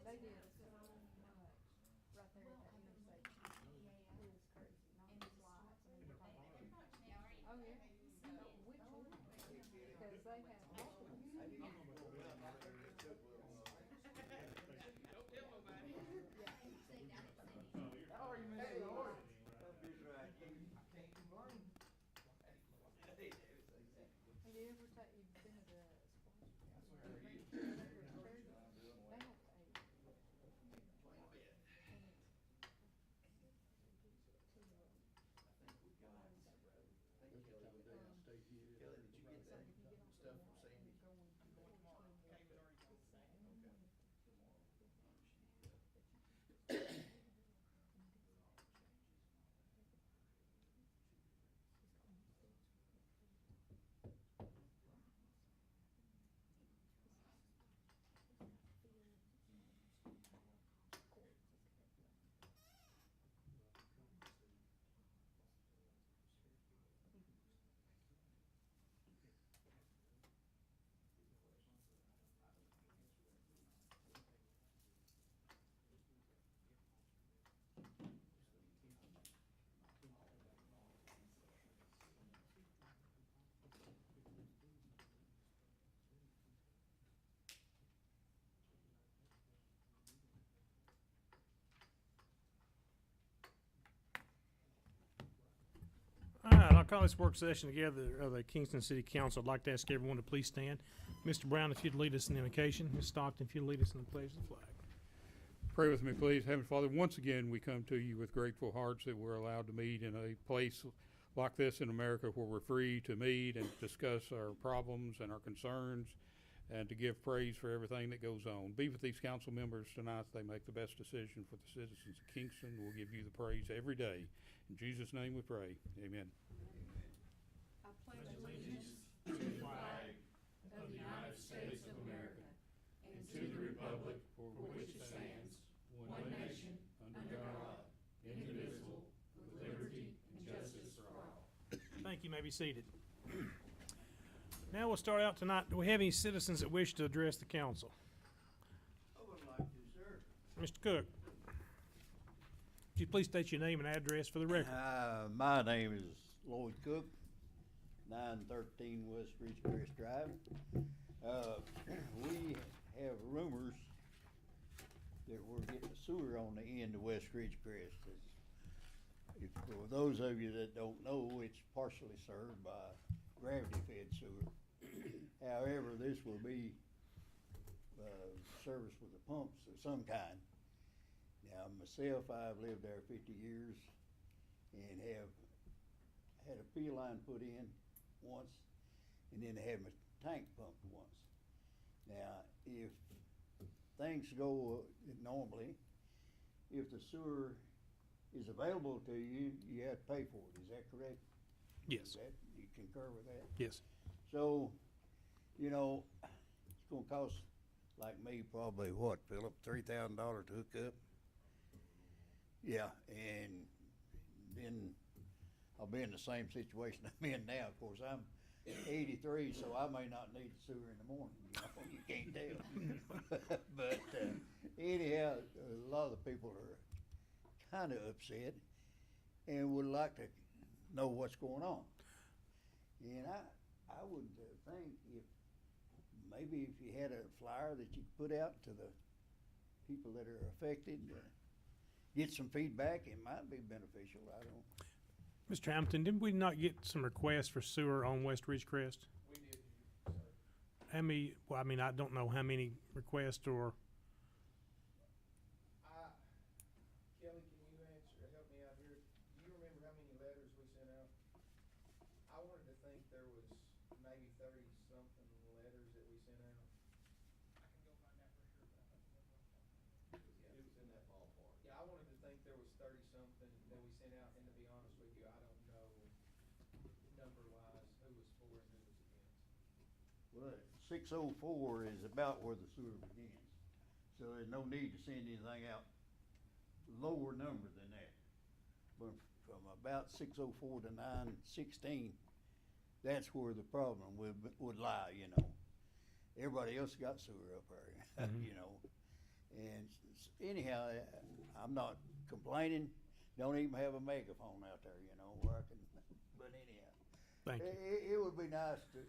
They did so much right there at that intersection. It was crazy, not just lights, I mean, you're talking about. Oh, yeah. Which one? Because they have all of them. Don't tell nobody. Yeah. How are you, Mr. Lord? I'm just right, you. I can't complain. Have you ever you've been to the squash? Yes, sir. How are you? They have to pay. Oh, yeah. And it's Kelly, did you get that stuff from Sandy? All right, I'll call this work session together of the Kingston City Council. I'd like to ask everyone to please stand. Mr. Brown, if you'd lead us in the invocation. Ms. Stockton, if you'd lead us in the pledge of the flag. Pray with me, please. Heavenly Father, once again, we come to you with grateful hearts that we're allowed to meet in a place like this in America where we're free to meet and discuss our problems and our concerns and to give praise for everything that goes on. Be with these council members tonight. They make the best decision for the citizens of Kingston. We'll give you the praise every day. In Jesus' name we pray. Amen. I pledge allegiance to the flag of the United States of America and to the republic for which it stands, one nation, under God, indivisible, with liberty and justice for all. Thank you. You may be seated. Now we'll start out tonight. Do we have any citizens that wish to address the council? I would like to, sir. Mr. Cook, would you please state your name and address for the record? My name is Lloyd Cook, 913 West Ridgecrest Drive. We have rumors that we're getting sewer on the end of West Ridgecrest. For those of you that don't know, it's partially served by gravity-fed sewer. However, this will be serviced with the pumps of some kind. Now, myself, I've lived there 50 years and have had a field line put in once, and then had my tank pumped once. Now, if things go normally, if the sewer is available to you, you have to pay for it. Is that correct? Yes. You concur with that? Yes. So, you know, it's gonna cost, like me, probably what, Philip, $3,000 to hook up? Yeah, and then I'll be in the same situation I'm in now. Of course, I'm 83, so I may not need the sewer in the morning, you can't tell. But anyhow, a lot of the people are kinda upset and would like to know what's going on. And I would think maybe if you had a flyer that you could put out to the people that are affected, get some feedback, it might be beneficial, I don't. Mr. Hamilton, didn't we not get some requests for sewer on West Ridgecrest? We did, sir. How many, well, I mean, I don't know how many requests or, Kelly, can you help me out here? Do you remember how many letters we sent out? I wanted to think there was maybe 30-something letters that we sent out. I can go find out for sure, but I think that's what I'm talking about. It was in that ballpark. Yeah, I wanted to think there was 30-something that we sent out, and to be honest with you, I don't know number-wise who was for and who was against. Well, 604 is about where the sewer begins, so there's no need to send anything out lower number than that. But from about 604 to 916, that's where the problem would lie, you know. Everybody else got sewer up there, you know. And anyhow, I'm not complaining, don't even have a megaphone out there, you know, where I can, but anyhow. Thank you. It would be nice to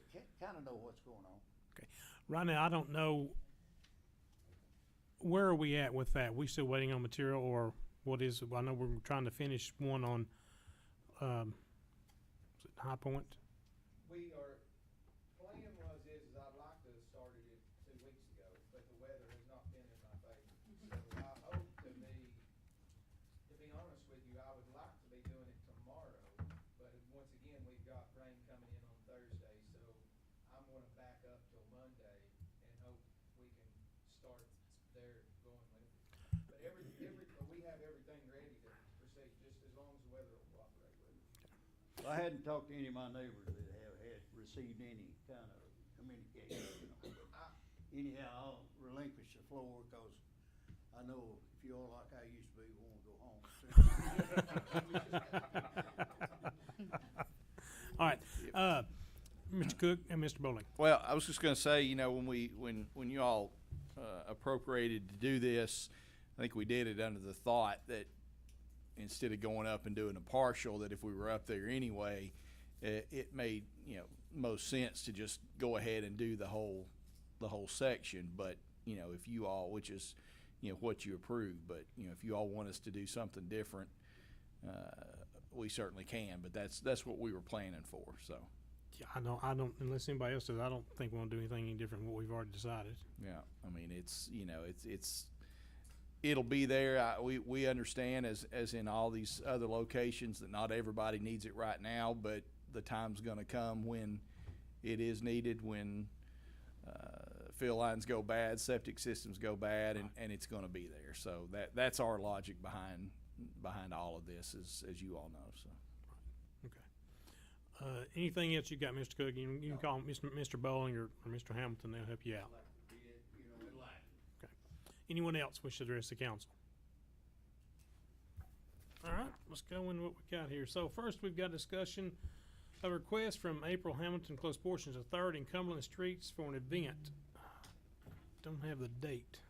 kinda know what's going on. Right now, I don't know, where are we at with that? We still waiting on material, or what is, I know we're trying to finish one on, is it High Point? We are, plan is I'd like to have started it 2 weeks ago, but the weather has not been in my favor. So I hope to be honest with you, I would like to be doing it tomorrow, but once again, we've got rain coming in on Thursday, so I'm gonna back up till Monday and hope we can start there going with it. But we have everything ready to proceed, just as long as the weather will cooperate with it. I hadn't talked to any of my neighbors that have received any kind of communication, you know. Anyhow, I'll relinquish the floor, cause I know if you're like I used to be, we wanna go home. All right, Mr. Cook and Mr. Bowling. Well, I was just gonna say, you know, when you all appropriated to do this, I think we did it under the thought that instead of going up and doing a partial, that if we were up there anyway, it made, you know, most sense to just go ahead and do the whole section. But, you know, if you all, which is, you know, what you approved, but, you know, if you all want us to do something different, we certainly can, but that's what we were planning for, so. Yeah, I don't, unless anybody else does, I don't think we want to do anything any different than what we've already decided. Yeah, I mean, it's, you know, it'll be there. We understand, as in all these other locations, that not everybody needs it right now, but the time's gonna come when it is needed, when fill lines go bad, septic systems go bad, and it's gonna be there. So that's our logic behind all of this, as you all know, so. Okay. Anything else you got, Mr. Cook? You can call Mr. Bowling or Mr. Hamilton, they'll help you out. Anyone else wish to address the council? All right, let's go into what we got here. So first, we've got discussion of a request from April Hamilton, close portions of 3rd and Cumberland Streets for an event. Don't have the date.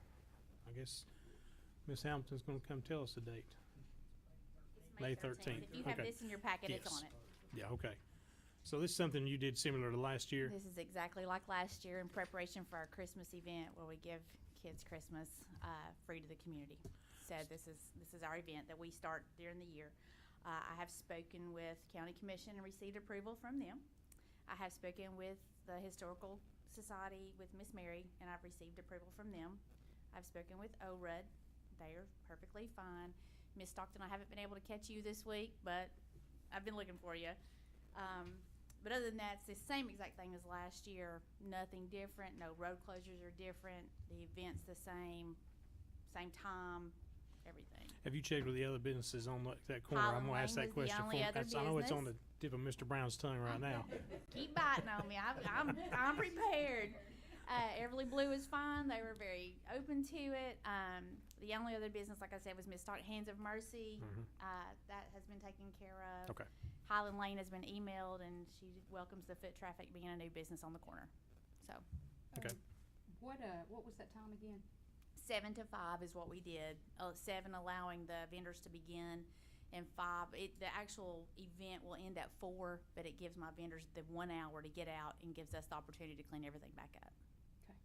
I guess Ms. Hamilton's gonna come tell us the date. May 13th. If you have Okay. this in your packet, it's Yes. on it. Yeah, okay. So this is something you did similar to last year? This is exactly like last year in preparation for our Christmas event where we give kids Christmas free to the community. So this is our event that we start during the year. I have spoken with County Commission and received approval from them. I have spoken with the Historical Society with Miss Mary, and I've received approval from them. I've spoken with ORUD. They are perfectly fine. Miss Stockton, I haven't been able to catch you this week, but I've been looking for you. But other than that, it's the same exact thing as last year. Nothing different. No road closures are different. The event's the same time, everything. Have you checked with the other businesses on that corner? I'm gonna ask that question for I know it's on the tip of Mr. Brown's tongue right now. Keep biting on me. I'm prepared. Everly Blue is fine. They were very open to it. The only other business, like I said, was Miss Stark Hands of Mercy. That has been taken care of. Okay. Highland Lane has been emailed, and she welcomes the foot traffic being a new business on the corner. So. Okay. What was that time again? 7 to 5 is what we did. 7 allowing the vendors to begin, and 5, the actual event will end at 4, but it gives my vendors the 1 hour to get out and gives us the opportunity to clean everything back up. Okay.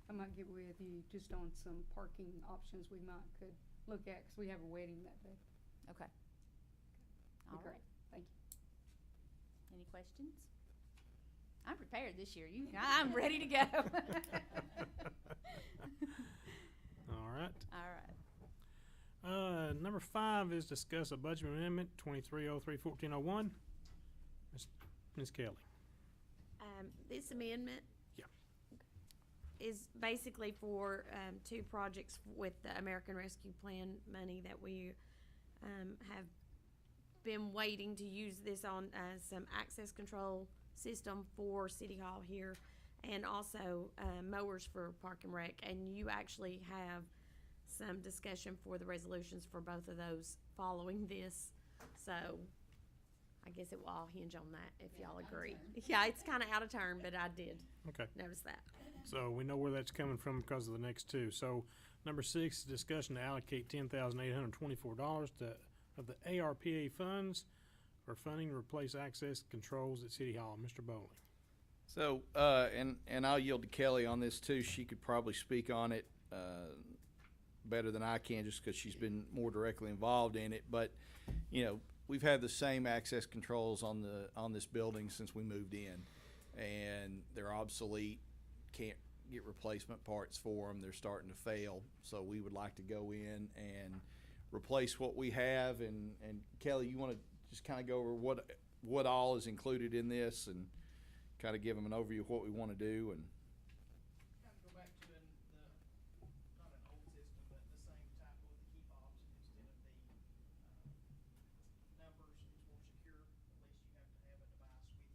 I might get with you just on some parking options we could look at, because we have a wedding that day. Okay. All Okay. right. Thank you. Any questions? I'm prepared this year. I'm ready to go. All right. All right. Number 5 is discuss a budget amendment 2303-1401. Ms. Kelly. This amendment Yeah. is basically for 2 projects with the American Rescue Plan money that we have been waiting to use this on some access control system for City Hall here, and also mowers for Park and Rec. And you actually have some discussion for the resolutions for both of those following this. So I guess it will all hinge on that, if y'all agree. Yeah, it's kinda out of turn, but I did Okay. notice that. So we know where that's coming from because of the next two. So number 6 is discussion to allocate $10,824 of the ARPA funds for funding to replace access controls at City Hall. Mr. Bowling. So, and I'll yield to Kelly on this too. She could probably speak on it better than I can, just because she's been more directly involved in it. But, you know, we've had the same access controls on this building since we moved in, and they're obsolete. Can't get replacement parts for them. They're starting to fail. So we would like to go in and replace what we have. And Kelly, you want to just kind of go over what all is included in this and kind of give them an overview of what we want to do. And Kind of go back to not an old system, but the same type with the key fobs instead of the numbers. It's more secure. At least you have to have a device with you.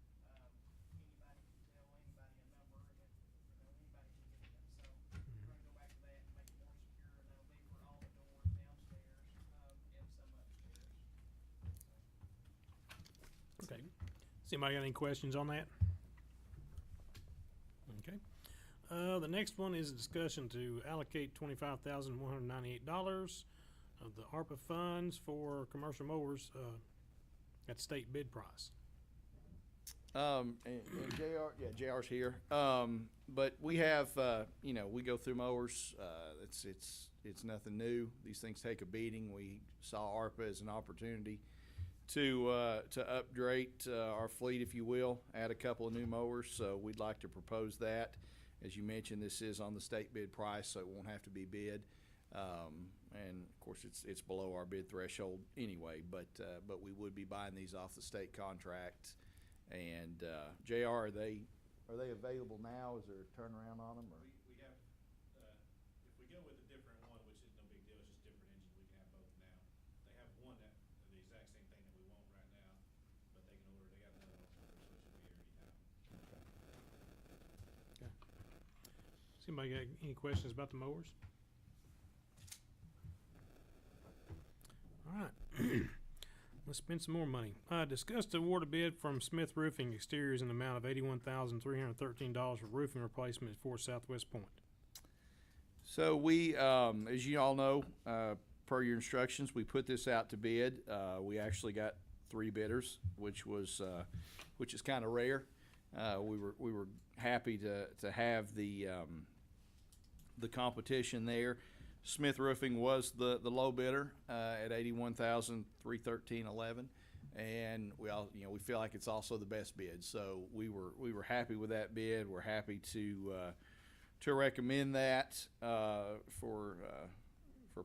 Anybody can tell anybody a number, and anybody can get in. So we're going to go back to that and make it more secure, and that'll be for all the doors downstairs and some upstairs. Okay. Has anybody got any questions on that? Okay. The next one is a discussion to allocate $25,198 of the ARPA funds for commercial mowers at state bid price. and JR's here. But we have, we go through mowers. It's nothing new. These things take a beating. We saw ARPA as an opportunity to upgrade our fleet, if you will, add a couple of new mowers. So we'd like to propose that. As you mentioned, this is on the state bid price, so it won't have to be bid. And of course, it's below our bid threshold anyway. But we would be buying these off the state contract. And JR, are they available now? Is there a turnaround on them? Or? We have, if we go with a different one, which is no big deal, it's just different engines, we can have both now. They have one that, the exact same thing that we want right now, but they can order, they got another one order, so it should be here anytime. Okay. Does anybody got any questions about the mowers? All right. Let's spend some more money. Discuss the award a bid from Smith Roofing Exteriors in the amount of $81,313 for roofing replacement at 4 Southwest Point. So we, as you all know, per your instructions, we put this out to bid. We actually got 3 bidders, which is kind of rare. We were happy to have the competition there. Smith Roofing was the low bidder at $81,313.11, and we feel like it's also the best bid. So we were happy with that bid. We're happy to recommend that for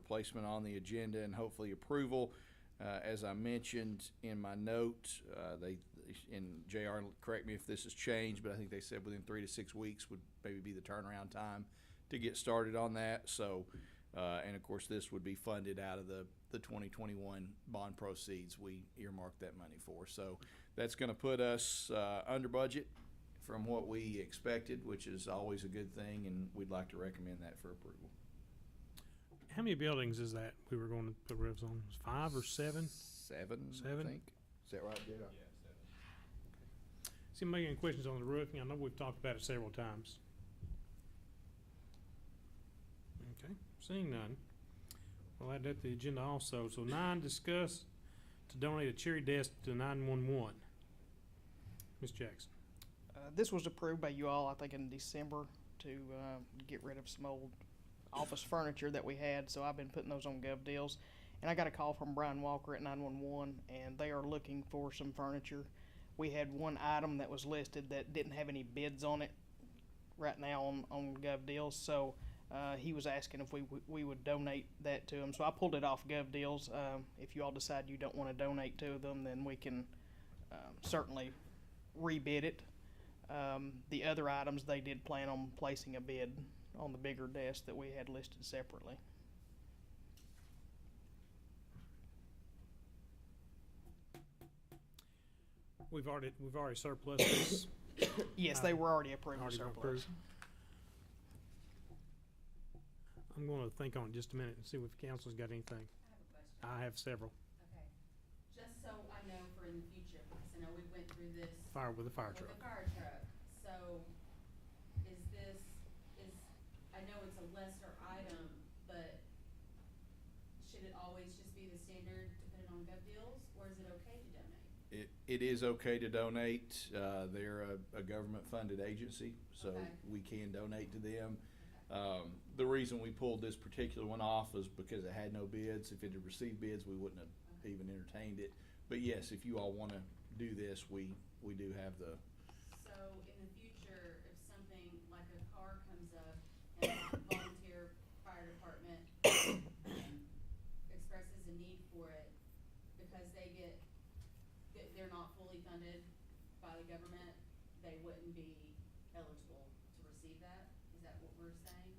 placement on the agenda and hopefully approval. As I mentioned in my note, JR, correct me if this has changed, but I think they said within 3 to 6 weeks would maybe be the turnaround time to get started on that. So. And of course, this would be funded out of the 2021 bond proceeds we earmarked that money for. So that's going to put us under budget from what we expected, which is always a good thing, and we'd like to recommend that for approval. How many buildings is that we were going to put roofs on? 5 or 7? 7, I think. Is that right, JR? Yeah, 7. Does anybody got any questions on the roofing? I know we've talked about it several times. Okay. Seeing none, we'll add that to the agenda also. So 9, discuss to donate a cherry desk to 911. Ms. Jackson. This was approved by you all, I think, in December to get rid of some old office furniture that we had. So I've been putting those on Gov Deals. And I got a call from Brian Walker at 911, and they are looking for some furniture. We had one item that was listed that didn't have any bids on it right now on Gov Deals. So he was asking if we would donate that to him. So I pulled it off Gov Deals. If you all decide you don't want to donate to them, then we can certainly rebid it. The other items, they did plan on placing a bid on the bigger desk that we had listed separately. We've already surplus this. Yes, they were already approved for Already surplus. approved. I'm going to think on it just a minute and see if council's got anything. I have a question. I have several. Okay. just so I know for in the future, because I know we went through this With the fire with truck. the fire truck. So I know it's a lesser item, but should it always just be the standard to put it on gov deals, or is it okay to donate? It is okay to donate. They're a government-funded agency, so Okay. we can donate to them. The reason we pulled this particular one off is because it had no bids. If it had received bids, we wouldn't have even entertained it. But yes, if you all want to do this, we do have the, So in the future, if something like a car comes up and a volunteer fire department expresses a need for it because they're not fully funded by the government, they wouldn't be eligible to receive that? Is that what we're saying?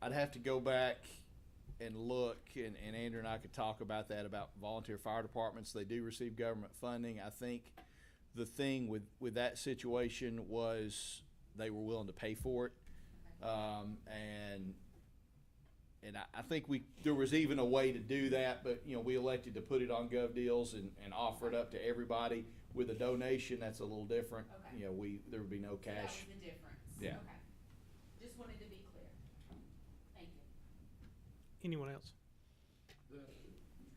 I'd have to go back and look, and Andrew and I could talk about that, about volunteer fire departments. They do receive government funding. I think the thing with that situation was they were willing to pay for it. And I think there was even a way to do that, but, you know, we elected to put it on gov deals and offer it up to everybody. With a donation, that's a little different. Okay. You know, there would be no So that cash. was the difference? Yeah. Okay. Just wanted to be clear. Thank you. Anyone else? Mr.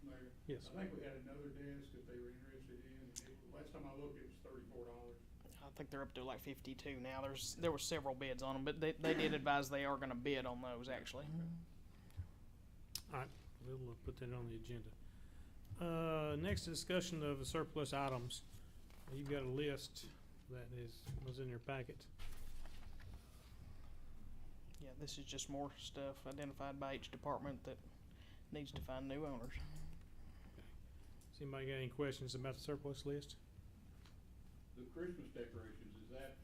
Mayor? Yes. I think we had another desk that they were interested in, and last time I looked, it was $34. I think they're up to like 52 now. There were several bids on them, but they did advise they are going to bid on those actually. All right, we'll put that on the agenda. Next, discussion of the surplus items. You've got a list that was in your packet. Yeah, this is just more stuff identified by each department that needs to find new owners. Has anybody got any questions about the surplus list? The Christmas decorations, is that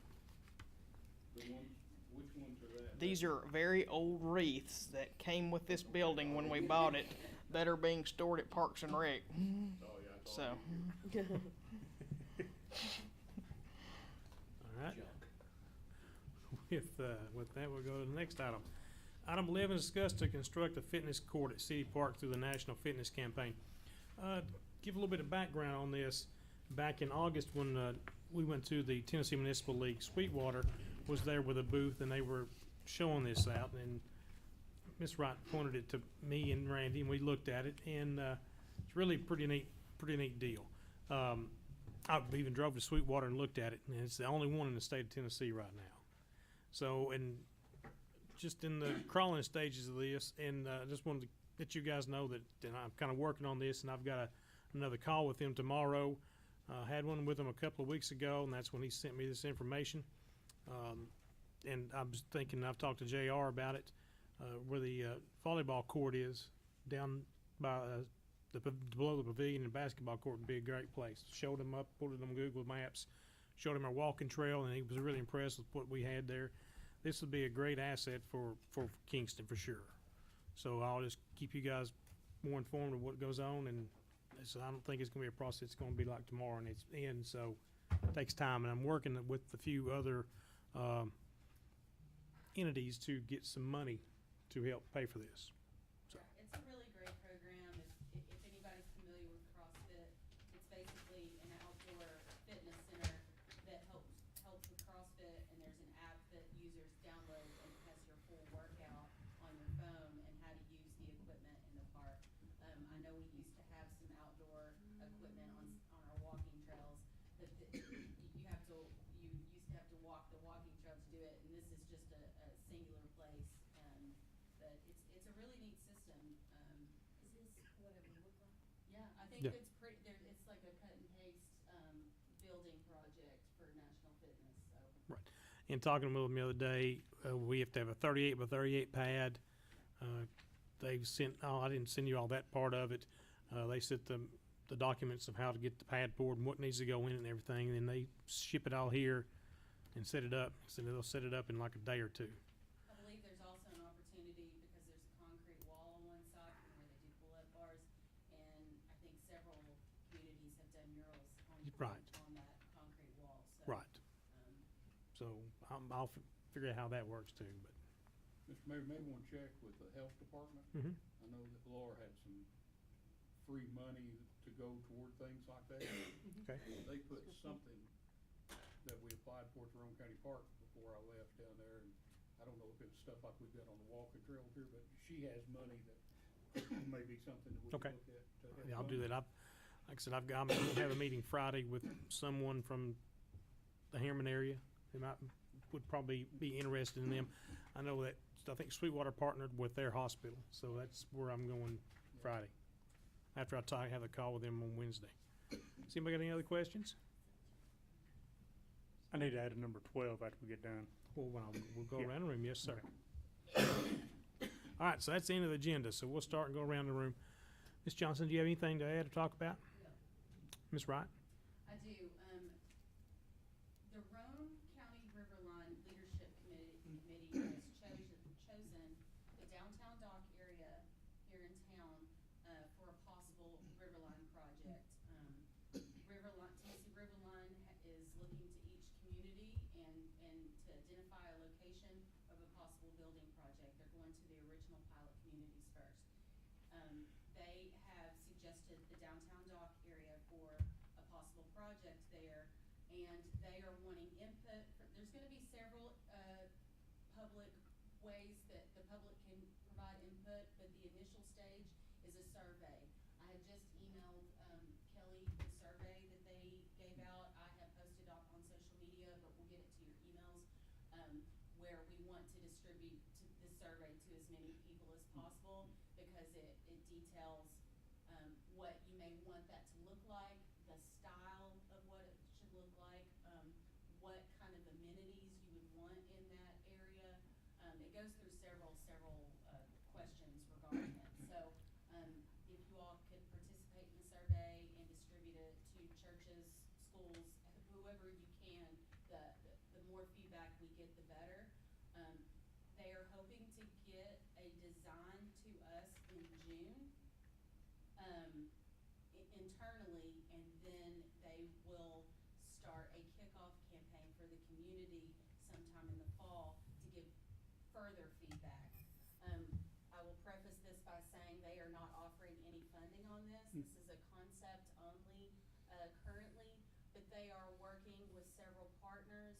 the ones, which ones are that? These are very old wreaths that came with this building when we bought it that are being stored at Parks and Rec. Oh, yeah, that's all. So, All right. With that, we'll go to the next item. Item 11, discuss to construct a fitness court at City Park through the National Fitness Campaign. Give a little bit of background on this. Back in August, when we went to the Tennessee Municipal League, Sweetwater was there with a booth, and they were showing this out. And Ms. Wright pointed it to me and Randy, and we looked at it, and it's really pretty neat deal. I even drove to Sweetwater and looked at it, and it's the only one in the state of Tennessee right now. So, and just in the crawling stages of this, and I just wanted to let you guys know that I'm kind of working on this, and I've got another call with him tomorrow. Had one with him a couple of weeks ago, and that's when he sent me this information. And I was thinking, I've talked to JR about it, where the volleyball court is down by below the pavilion, and basketball court would be a great place. Showed him up, put it on Google Maps, showed him our walking trail, and he was really impressed with what we had there. This would be a great asset for Kingston for sure. So I'll just keep you guys more informed of what goes on, and so I don't think it's going to be a process. It's going to be like tomorrow and it's in, so it takes time. And I'm working with a few other entities to get some money to help pay for this. So. It's a really great program. If anybody's familiar with CrossFit, it's basically an outdoor fitness center that helps with CrossFit, and there's an app that users download, and it has your full workout on your phone and how to use the equipment in the park. I know we used to have some outdoor equipment on our walking trails, but you used to have to walk the walking trail to do it, and this is just a singular place. But it's a really neat system. Is this what it would look like? Yeah, I think Yeah. it's pretty. It's like a cut and paste building project for National Fitness. So. In talking with them the other day, we have to have a 38 by 38 pad. They've sent. Oh, I didn't send you all that part of it. They sent the documents of how to get the pad poured and what needs to go in it and everything. And then they ship it all here and set it up. So they'll set it up in like a day or two. I believe there's also an opportunity because there's a concrete wall on one side from where they do pull-up bars, and I think several communities have done murals Right. on that concrete wall. So, Right. So I'll figure out how that works too. But Mr. Mayor, maybe want to check with the health department. Mhm. I know that Laura had some free money to go toward things like that. Okay. They put something that we applied for at the Rome County Park before I left down there, and I don't know if it's stuff like we've got on the walking trail here, but she has money that may be something that we can Okay. look at to help. Yeah, I'll do fund. that. Like I said, I'm gonna have a meeting Friday with someone from the Harriman area who would probably be interested in them. I know that, I think Sweetwater partnered with their hospital, so that's where I'm going Friday, after I have a call with them on Wednesday. Does anybody got any other questions? I need to add a number 12 after we get done. Well, we'll go Yeah. around the room, yes, sir. All right, so that's the end of the agenda, so we'll start and go around the room. Ms. Johnson, do you have anything to add or talk about? No. Ms. Wright? I do. The Roane County Riverline Leadership Committee has chosen the downtown dock area here in town for a possible Riverline project. Tennessee Riverline is looking to each community and to identify a location of a possible building project. They're going to the original pilot communities first. They have suggested the downtown dock area for a possible project there, and they are wanting input. There's going to be several public ways that the public can provide input, but the initial stage is a survey. I had just emailed Kelly the survey that they gave out. I have posted on social media, but we'll get it to your emails, where we want to distribute the survey to as many people as possible, because it details what you may want that to look like, the style of what it should look like, what kind of amenities you would want in that area. It goes through several questions regarding it. So if you all could participate in the survey and distribute it to churches, schools, whoever you can, the more feedback we get, the better. They are hoping to get a design to us in June, internally, and then they will start a kickoff campaign for the community sometime in the fall to give further feedback. I will preface this by saying they are not offering any funding on this. This is a concept only currently, but they are working with several partners.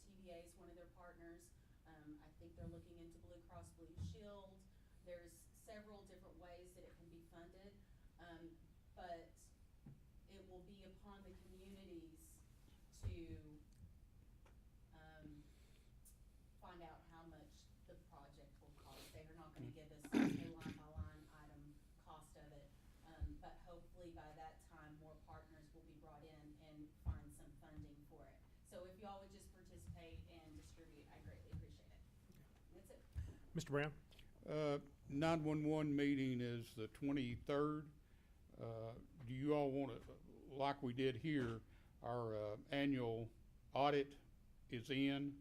TVA is one of their partners. I think they're looking into Blue Cross Blue Shield. There's several different ways that it can be funded, but it will be upon the communities to find out how much the project will cost. They are not going to give us a line by line item cost of it, but hopefully by that time more partners will be brought in and find some funding for it. So if y'all would just participate and distribute, I greatly appreciate it. That's it. Mr. Brown? 911 meeting is the 23rd. Do you all want to, like we did here, our annual audit is in,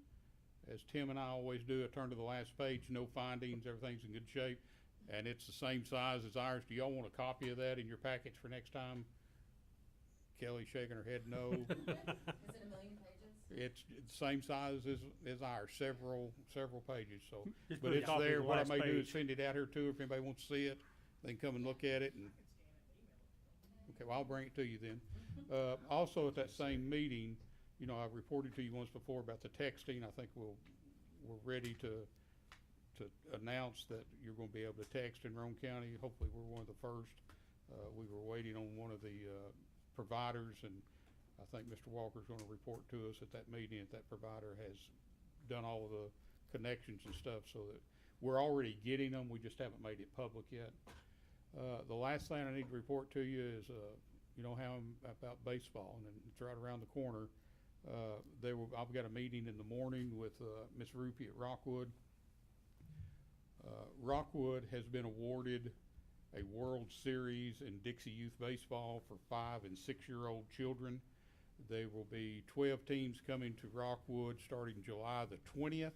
as Tim and I always do. I turn to the last page, no findings, everything's in good shape, and it's the same size as ours. Do y'all want a copy of that in your package for next time? Kelly shaking her head no. Is it 1 million pages? It's the same size as ours, several pages, so. Just But put a it's copy of there. the What I last may do is page. send it out here too, if anybody wants to see it, they can come and look at it and. Okay, well, I'll bring it to you then. Also at that same meeting, I've reported to you once before about the texting. I think we're ready to announce that you're gonna be able to text in Roane County. Hopefully, we're one of the first. We were waiting on one of the providers, and I think Mr. Walker's gonna report to us at that meeting that provider has done all of the connections and stuff, so that we're already getting them. We just haven't made it public yet. The last thing I need to report to you is, how I'm about baseball, and it's right around the corner. I've got a meeting in the morning with Miss Rupi at Rockwood. Rockwood has been awarded a World Series in Dixie Youth Baseball for 5- and 6-year-old children. There will be 12 teams coming to Rockwood starting July the 20th.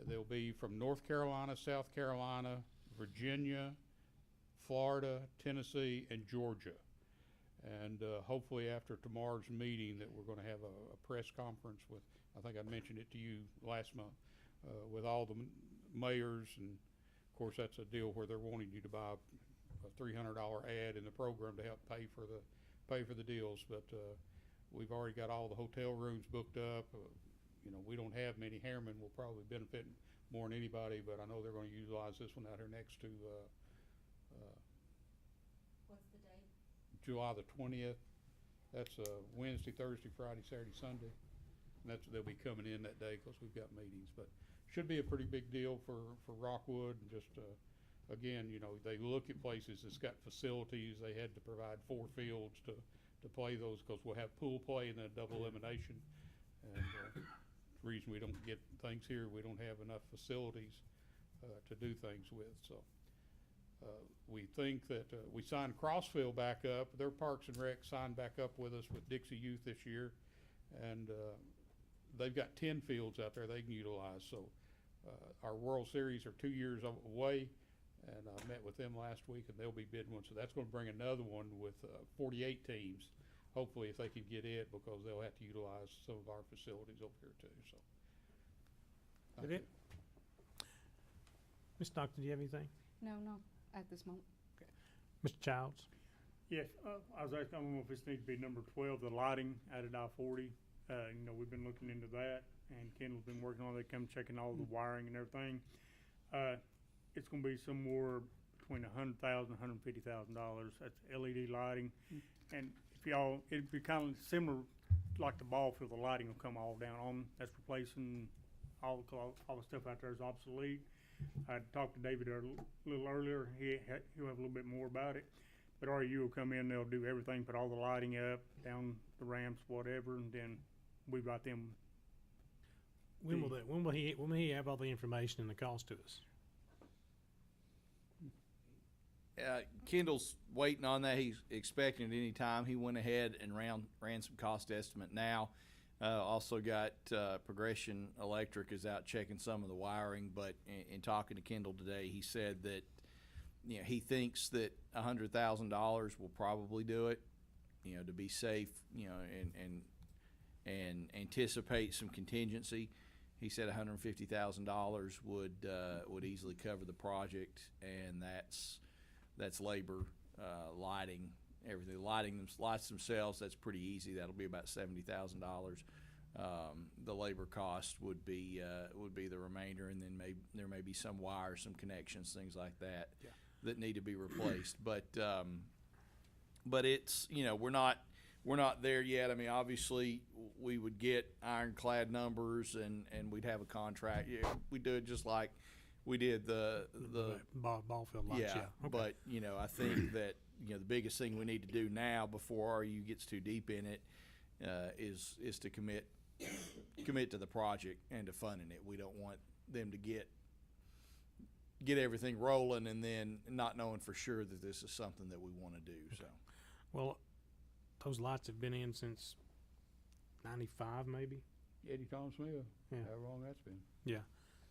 They'll be from North Carolina, South Carolina, Virginia, Florida, Tennessee, and Georgia. And hopefully after tomorrow's meeting that we're going to have a press conference with, I think I mentioned it to you last month, with all the mayors, and of course that's a deal where they're wanting you to buy a $300 ad in the program to help pay for the deals. But we've already got all the hotel rooms booked up. You know, we don't have many. Harriman will probably benefit more than anybody, but I know they're going to utilize this one out here next to What's the date? July the 20th. That's Wednesday, Thursday, Friday, Saturday, Sunday. And they'll be coming in that day because we've got meetings. But should be a pretty big deal for Rockwood. And just, again, you know, they look at places that's got facilities. They had to provide 4 fields to play those because we'll have pool play and then double elimination. And the reason we don't get things here, we don't have enough facilities to do things with. So we think that we signed Crossville back up. Their Parks and Rec signed back up with us with Dixie Youth this year. And they've got 10 fields out there they can utilize. So our World Series are 2 years away, and I met with them last week, and they'll be bidding one. So that's going to bring another one with 48 teams, hopefully, if they can get it, because they'll have to utilize some of our facilities over here too. So. Is that it? Ms. Stockton, do you have anything? No, at this moment. Mr. Childs? Yes, I was asking, I don't know if this needs to be number 12, the lighting out at I-40. You know, we've been looking into that, and Kendall's been working on it, come checking all the wiring and everything. It's gonna be somewhere between $100,000 and $150,000. That's LED lighting. And if y'all, it'd be kind of similar, like the ball field, the lighting will come all down on. That's replacing all the stuff out there is obsolete. I talked to David a little earlier. He'll have a little bit more about it. But RU will come in, they'll do everything, put all the lighting up, down the ramps, whatever, and then we got them. When will he have all the information and the cost to us? Kendall's waiting on that. He's expecting it any time. He went ahead and ran some cost estimate now. Also got Progression Electric is out checking some of the wiring, but in talking to Kendall today, he said that, you know, he thinks that $100,000 will probably do it, you know, to be safe, you know, and anticipate some contingency. He said $150,000 would easily cover the project, and that's labor, lighting, everything. Lights themselves, that's pretty easy. That'll be about $70,000. The labor cost would be the remainder, and then there may be some wires, some connections, things like that that need to be replaced. But it's, you know, we're not there yet. I mean, obviously we would get ironclad numbers and we'd have a contract. Yeah, we do it just like we did the ball field lights. Yeah. Okay. But you know, I think that, you know, the biggest thing we need to do now before RU gets too deep in it is to commit to the project and to funding it. We don't want them to get everything rolling and then not knowing for sure that this is something that we want to do. Okay. So, well, those lights have been in since '95, maybe. Eddie Thomas Mill. Yeah. How long that's been? Yeah.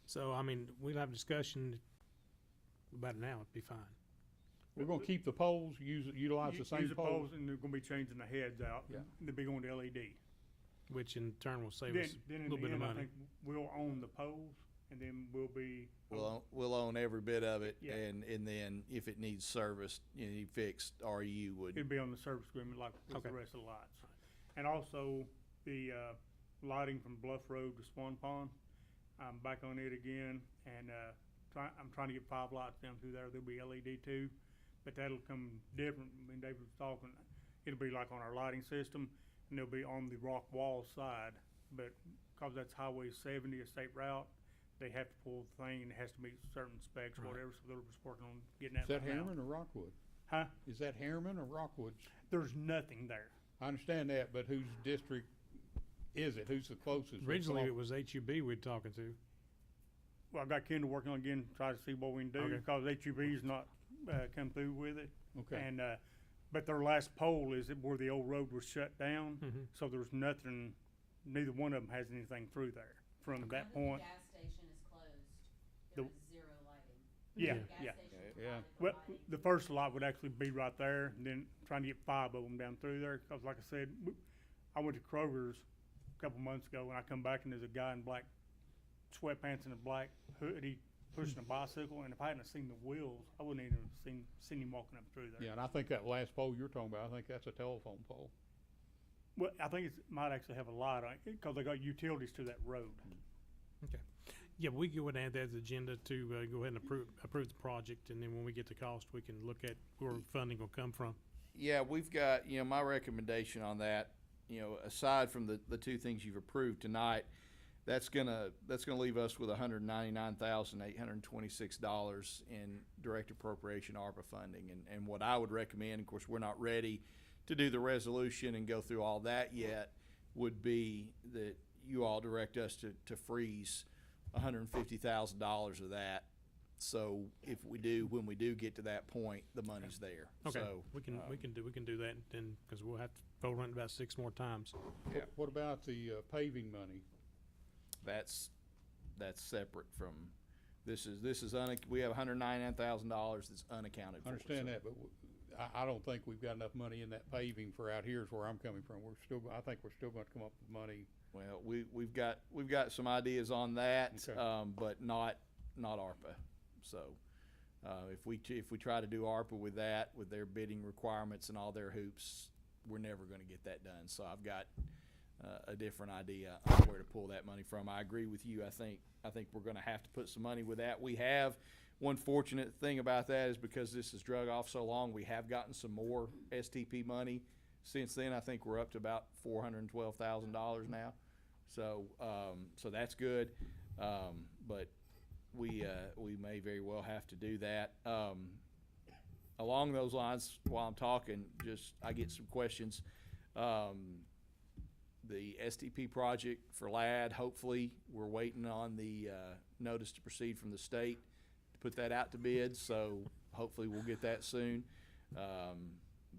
So I mean, we'll have a discussion about it now. It'd be fine. We're going to keep the poles, utilize the same Use the poles. poles, and they're gonna be changing the heads out. Yeah. They'll be going to LED. Which in turn will save Then us a in little the bit of end, I money. think we'll own the poles, and then we'll be. we'll own every bit of it, Yeah. and then if it needs serviced, you know, fixed, RU would. It'd be on the service agreement like with Okay. the rest of the lights. And also the lighting from Bluff Road to Swan Pond, I'm back on it again, and I'm trying to get 5 lights down through there. They'll be LED too, but that'll come different. I mean, David was talking, it'll be like on our lighting system, and they'll be on the rock wall side, but because that's Highway 70, a state route, they have to pull the thing, and it has to meet certain specs or Right. whatever, so they're just working on getting that. Is that right now. Harriman or Rockwood? Huh? Is that Harriman or Rockwood? There's nothing there. I understand that, but whose district is it? Who's the closest? Originally, it was HUB we'd talking to. Well, I got Kendall working on again, try to see what we can do, Okay. because HUB's not come through with it. Okay. And, but their last poll is where the old road was shut down, Mhm. so there's nothing, neither one of them has anything through there from that Now that point. the gas station is closed, The- there is 0 lighting. Yeah, The gas yeah. station Yeah. provided the Well, lighting. the first lot would actually be right there, and then trying to get 5 of them down through there, because like I said, I went to Kroger's a couple months ago, and I come back and there's a guy in black sweatpants and a black hoodie pushing a bicycle, and if I hadn't have seen the wheels, I wouldn't even have seen him walking up through there. Yeah, and I think that last pole you're talking about, I think that's a telephone pole. Well, I think it might actually have a light on it, because they got utilities to that road. Yeah, we go ahead and add that to the agenda to go ahead and approve the project, and then when we get the cost, we can look at where funding will come from. Yeah, we've got, my recommendation on that, aside from the two things you've approved tonight, that's gonna leave us with $199,826 in direct appropriation ARPA funding. And what I would recommend, of course, we're not ready to do the resolution and go through all that yet, would be that you all direct us to freeze $150,000 of that. So when we do get to that point, the money's there. Okay, So, we can do that then, because we'll have to vote on it about 6 more times. Yeah. What about the paving money? That's separate from, we have $199,000 that's unaccounted for. I understand So that, but I don't think we've got enough money in that paving for out here is where I'm coming from. I think we're still going to come up with money. Well, we've got some ideas on that, Okay. but not ARPA. So, if we try to do ARPA with that, with their bidding requirements and all their hoops, we're never gonna get that done. So I've got, a different idea on where to pull that money from. I agree with you. I think we're gonna have to put some money with that. We have, one fortunate thing about that is because this has drug off so long, we have gotten some more STP money since then. I think we're up to about $412,000 now. So that's good. But we may very well have to do that. Along those lines, while I'm talking, I get some questions. The STP project for LAD, hopefully, we're waiting on the notice to proceed from the state to put that out to bid, so hopefully we'll get that soon.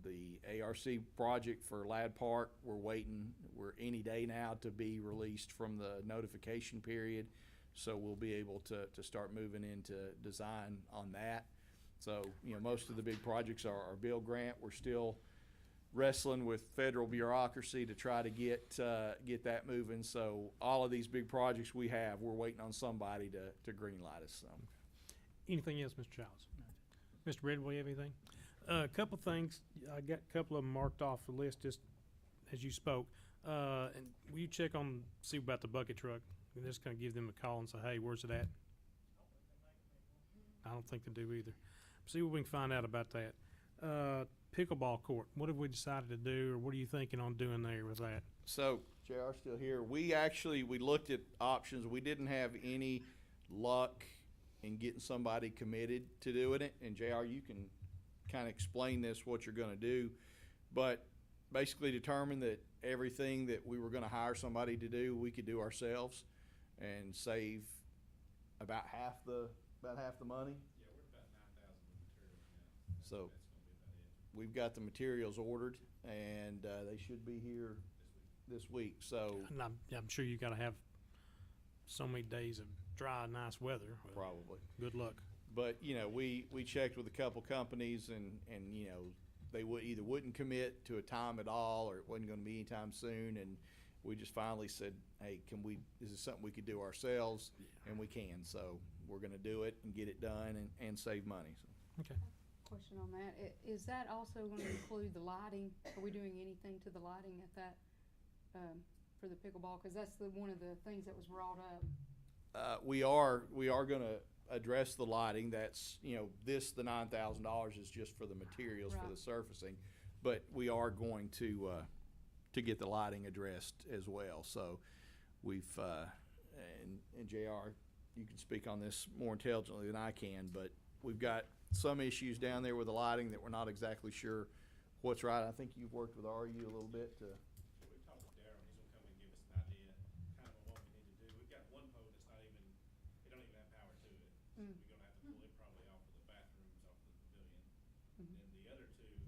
The ARC project for Lad Park, we're any day now to be released from the notification period, so we'll be able to start moving into design on that. So, most of the big projects are bill grant. We're still wrestling with federal bureaucracy to try to get that moving. So all of these big projects we're waiting on somebody to green light us. So. Anything else, Mr. Childs? Mr. Redwell, you have anything? A couple things. I got a couple of them marked off the list just as you spoke. And will you check see about the bucket truck? And just kind of give them a call and say, hey, where's it at? I don't think they do either. See what we can find out about that. Pickleball court. What have we decided to do, or what are you thinking on doing there with that? So, JR still here. We looked at options. We didn't have any luck in getting somebody committed to doing it. And JR, you can kind of explain what you're going to do. But basically determined that everything that we were going to hire somebody to do, we could do ourselves and save about half the money. Yeah, we're about 9,000 with materials now. So That's gonna be about it. we've got the materials ordered, and they should be here this week. So And I'm sure you got to have so many days of dry, nice weather. Well, probably. good luck. But we checked with a couple companies, and they wouldn't commit to a time at all, or it wasn't going to be anytime soon. And we just finally said, hey, is this something we could do ourselves? Yeah. And we can. So we're going to do it and get it done and save money. So. Okay. Question on that. Is that also going to include the lighting? Are we doing anything to the lighting at that, for the pickleball? Because that's one of the things that was brought up. We are going to address the lighting. That's, the $9,000 is just for the materials for the surfacing, but we are going to get the lighting addressed as well. So we've, and JR, you can speak on this more intelligently than I can, but we've got some issues down there with the lighting that we're not exactly sure what's right. I think you've worked with RU a little bit to. So we talked with Darryl, he's gonna come and give us an idea, kind of on what we need to do. We've got one pole that's not even, it don't even have power to it. So we're gonna have to pull it probably off of the bathrooms, off of the pavilion. And the other two, we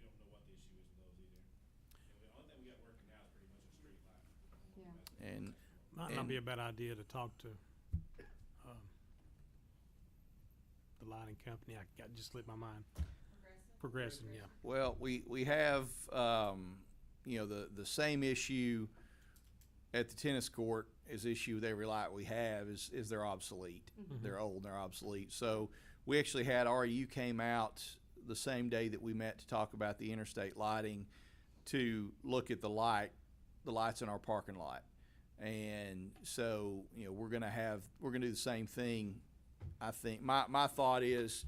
don't know what the issue is with those either. And the only thing we got working now is pretty much a street light. Yeah. And Might not be a bad idea to talk to the lighting company. I just slipped my mind. Progressive, yeah. well, we have the same issue at the tennis court is issue with every light we have is they're obsolete. They're old and they're obsolete. So we actually had RU came out the same day that we met to talk about the interstate lighting to look at the lights in our parking lot. And so, you know, we're gonna do the same thing. I think my thought is,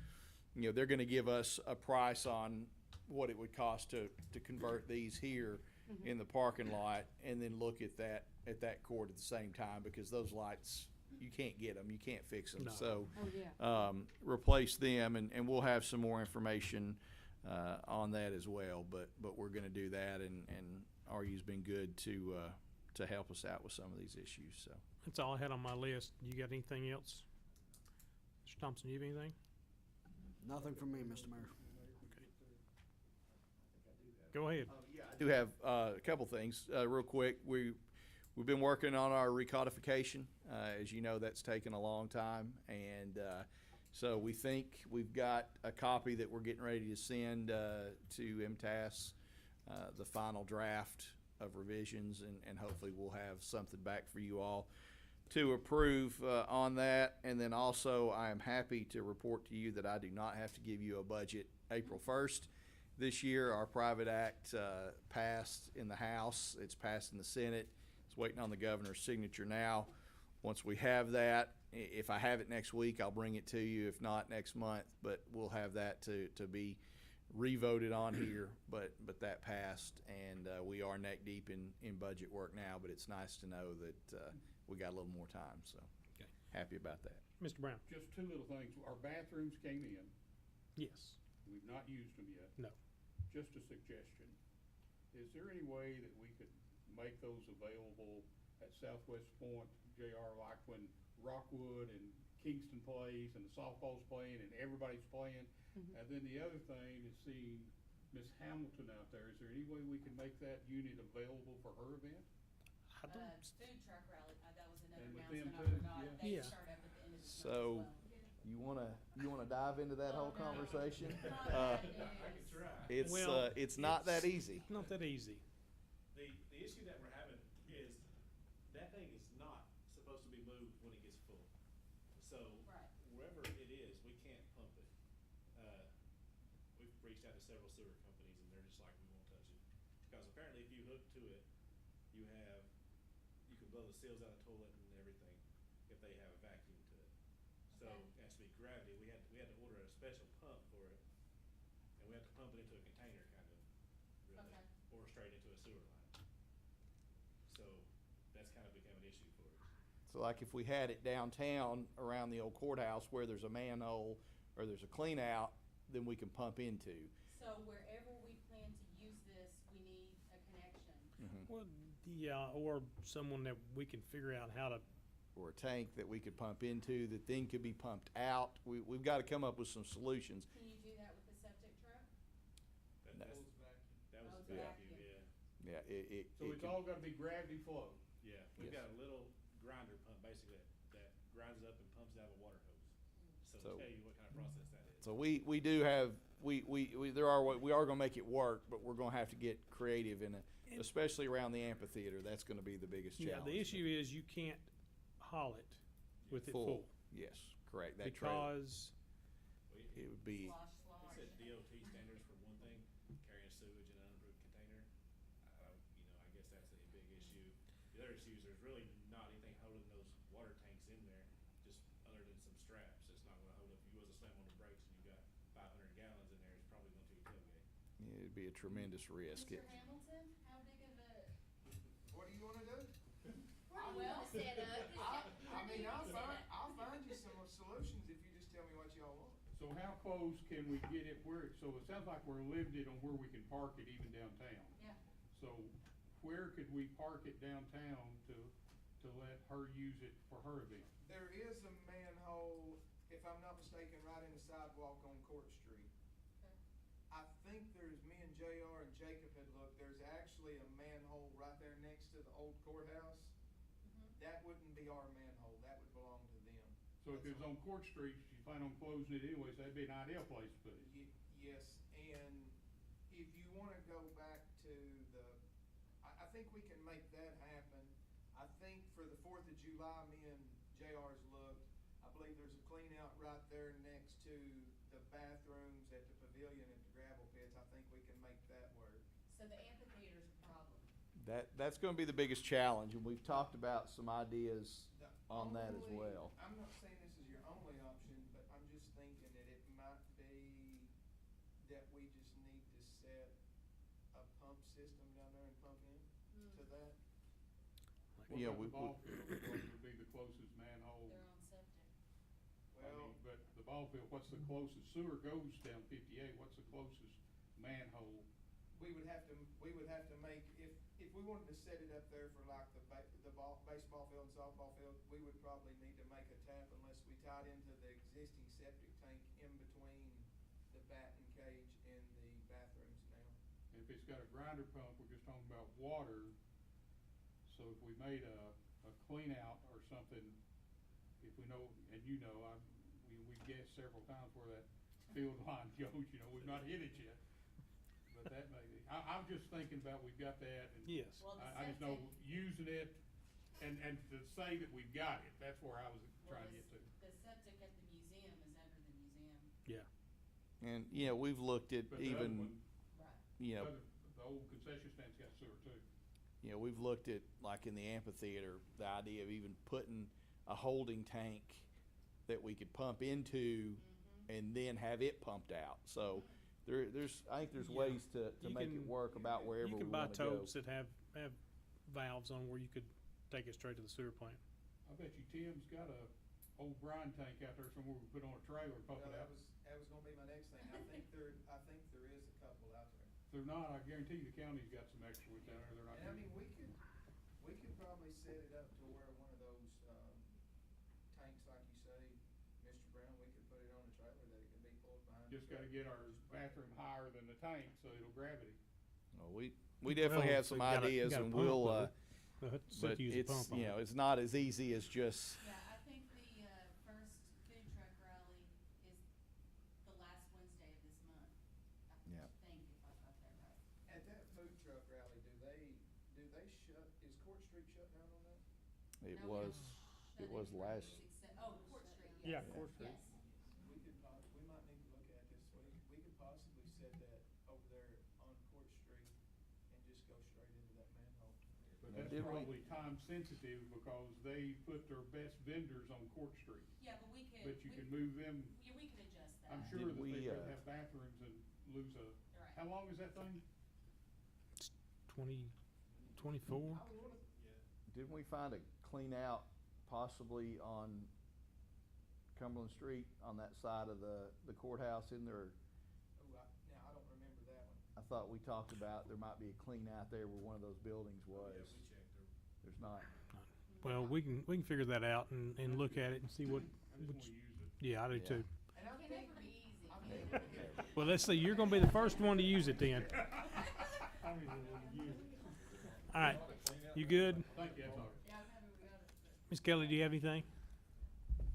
you know, they're gonna give us a price on what it would cost to convert these here in the parking lot, and then look at that court at the same time, because those lights, you can't get them, you can't fix them. No. So Oh, yeah. replace them, and we'll have some more information on that as well. But we're going to do that, and RU's been good to help us out with some of these issues. So That's all I had on my list. You got anything else? Mr. Thompson, you have anything? Nothing from me, Mr. Mayor. Go ahead. I do have a couple things real quick. We've been working on our recodification. As you know, that's taken a long time, and so we think we've got a copy that we're getting ready to send to MTAS, the final draft of revisions, and hopefully we'll have something back for you all to approve on that. And then also, I am happy to report to you that I do not have to give you a budget April 1st. This year, our private act passed in the House. It's passed in the Senate. It's waiting on the governor's signature now. Once we have that, if I have it next week, I'll bring it to you. If not, next month. But we'll have that to be revoted on here. But that passed, and we are neck deep in budget work now. But it's nice to know that we got a little more time. So Okay. happy about that. Mr. Brown? Just two little things. Our bathrooms came in. Yes. We've not used them yet. No. Just a suggestion. Is there any way that we could make those available at Southwest Point, JR, like when Rockwood and Kingston plays and the softball's playing and everybody's playing? And then the other thing is seeing Miss Hamilton out there. Is there any way we can make that unit available for her event? I don't, Food truck rally, that was another And with them announcement I too, forgot. yeah. They Yeah. start up at the end of this month as So well. you wanna dive into that whole conversation? Not bad news. It's not that easy. not that easy. The issue that we're having is that thing is not supposed to be moved when it gets full. So Right. wherever it is, we can't pump it. We've reached out to several sewer companies and they're just like, we won't touch it. Because apparently if you hook to it, you can blow the seals out of the toilet and everything if they have a vacuum to it. So Okay. it has to be gravity. We had to order a special pump for it, and we have to pump it into a container kind of, really, Okay. or straight into a sewer line. So that's kind of become an issue for us. So like if we had it downtown around the old courthouse where there's a manhole or there's a clean out, then we can pump into. So wherever we plan to use this, we need a connection. Well, yeah, or someone that we can figure out how to, Or a tank that we could pump into that then could be pumped out. We've got to come up with some solutions. Can you do that with the septic truck? No. That was Oh, the it's vacuum, vacuum. yeah. Yeah, So it's all gotta be gravity flow. Yeah, we've Yes. got a little grinder pump basically that grinds it up and pumps it out of a water hose. So So- to tell you what kind of process that is. So we do have, we are gonna make it work, but we're gonna have to get creative especially around the amphitheater. That's gonna be the biggest yeah, challenge. the issue is you can't haul it with it full. Yes, correct. That trailer, Because, it would be, Slosh. It said DOT standards for one thing, carrying sewage in an unapproved container. I guess that's a big issue. The other issue is there's really not anything holding those water tanks in there, just other than some straps. It's not gonna hold up. If you was to slam on the brakes and you got 500 gallons in there, it's probably going to tailgate. it'd be a tremendous risk. Mr. Hamilton, how big of a, What do you wanna do? well set up? I'll find you some solutions if you just tell me what y'all want. So how close can we get it so it sounds like we're limited on where we can park it even downtown. Yeah. So where could we park it downtown to let her use it for her event? There is a manhole, if I'm not mistaken, right in the sidewalk on Court Street. Okay. I think me and JR and Jacob had looked, there's actually a manhole right there next to the old courthouse. That wouldn't be our manhole, that would belong to them. So if it was on Court Street, you plan on closing it anyways, that'd be an ideal place to put it. Yes, and if you wanna go back to I think we can make that happen. I think for the 4th of July, me and JR's looked, I believe there's a clean out right there next to the bathrooms at the pavilion at the gravel pits. I think we can make that work. So the amphitheater's a problem. That's gonna be the biggest challenge, and we've talked about some ideas The on that as only- well. I'm not saying this is your only option, but I'm just thinking that it might be that we just need to set a pump system down there and pump in to that. What Yeah, about we- the ball field, what would be the closest manhole? They're on septic. I Well, mean, but the ball field, what's the closest, sewer goes down 58, what's the closest manhole? we would have to make, if we wanted to set it up there for like the baseball field and softball field, we would probably need to make a tap unless we tied into the existing septic tank in between the batting cage and the bathrooms now. And if it's got a grinder pump, we're just talking about water, so if we made a clean out or something, if we know, and you know, we guessed several times where that field line goes, you know, we've not hit it yet. But that may be, I'm just thinking about, we've got that, and Yes. Well, the I just know septic- using it, and to say that we've got it, that's where I was Well, trying to get to. the septic at the museum is under the museum. Yeah. And, you know, we've looked at But the other even, one, Right. you know, the old concession stand's got sewer too. you know, we've looked at, like in the amphitheater, the idea of even putting a holding tank that we could pump into and then have it pumped out. So I think there's Yeah. ways to You make it can- work about wherever You we can buy wanna go. totes that have valves on where you could take it straight to the sewer plant. I bet you Tim's got a old brine tank out there somewhere we put on a trailer and pump Well, it out. that was gonna be my next thing. I think there is a couple out there. If they're not, I guarantee you the county's got some extra ones down there, they're not. And I using. mean, we could probably set it up to where one of those, tanks, like you say, Mr. Brown, we could put it on a trailer that it could be pulled behind. the Just gotta truck. get our bathroom higher than the tank, so it'll gravity. Well, we definitely Well, have some you gotta- ideas, you gotta and pump we'll, though. They'll have to sit but to use a it's, pump on you it. know, it's not as easy as just, Yeah, I think the, first food truck rally is the last Wednesday of this month. Yeah. I think, if I got that right. At that food truck rally, do they shut, is Court Street shut down on that? it No, we was, don't it was shut last, Oh, Court Street, Yeah, yes. Court Street. Yes. We might need to look at this week. We could possibly set that over there on Court Street and just go straight into that manhole. But Now, that's did we- probably time sensitive because they put their best vendors on Court Street. Yeah, but we could. But you we- can move them, Yeah, we could adjust that. I'm sure Did that we, they could have bathrooms and lose a, Right. how long is that thing? 24. didn't we find a clean out possibly on Cumberland Street on that side of the courthouse in there? Ooh, now, I don't remember that one. I thought we talked about there might be a clean out there where one of those buildings Yeah, was. we checked there. There's not. Well, we can figure that out and look at it and see what. I just wanna use it. Yeah, I do Yeah. too. And I'm It can thinking, never be easy. I'm can it? thinking, Well, let's see. You're going to be the first one to use it then. I mean, you- All right. You good? Thank you, that's all. Yeah, I remember we got it. Miss Kelly, do you have anything?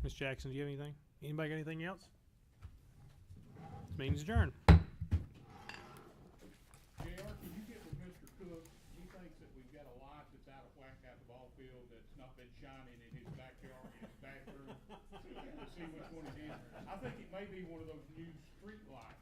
Miss Jackson, do you have anything? Anybody got anything else? This meeting's adjourned. JR, can you get with Mr. Cook? He thinks that we've got a light that's out of whack out the ball field that's not been shining in his backyard, in his bathroom. To see which one it is. I think it may be one of those new street lights